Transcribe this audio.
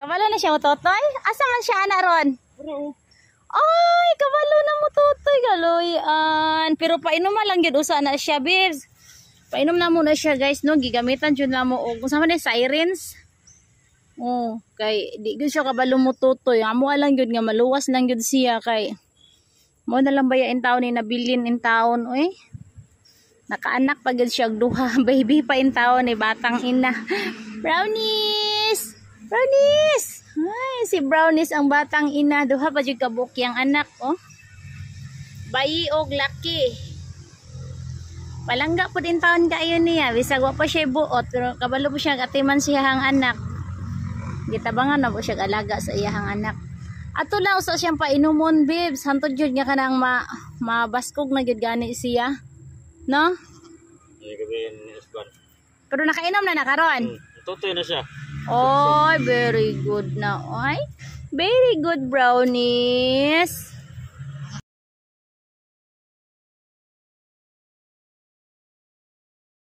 Kabalo na siya mo totoy? Asa man siya ana ron? Ay, kabalo na mo totoy galoyan. Pero painom lang gyud usa na siya, babes. Painom na muna siya, guys, no. Gigamitan jud na mo og unsa man ni sirens. Oh, kay di gyud siya kabalo mo totoy. Amo lang gyud nga maluwas lang gyud siya kay mo na lang bayain taon ni nabilin in taon, oy. Nakaanak pa gyud siya og duha, baby pa in taon ni batang ina. Brownies! Brownies! Ay, si Brownies ang batang ina. Duha pa jud kabuki ang anak, oh. Bayi og laki. Palangga po din taon kayo niya. Bisag wa pa siya buot. Pero kabalo po siya atiman siyang anak. Gitabangan na po siya alaga sa iyang anak. Ato lang usa siyang painumon, babes. Hantod jud nga kanang mabaskog na gyud gani siya. No? Pero nakainom na karon. Tutoy na siya. Oh, very good na. Oy. Very good, Brownies.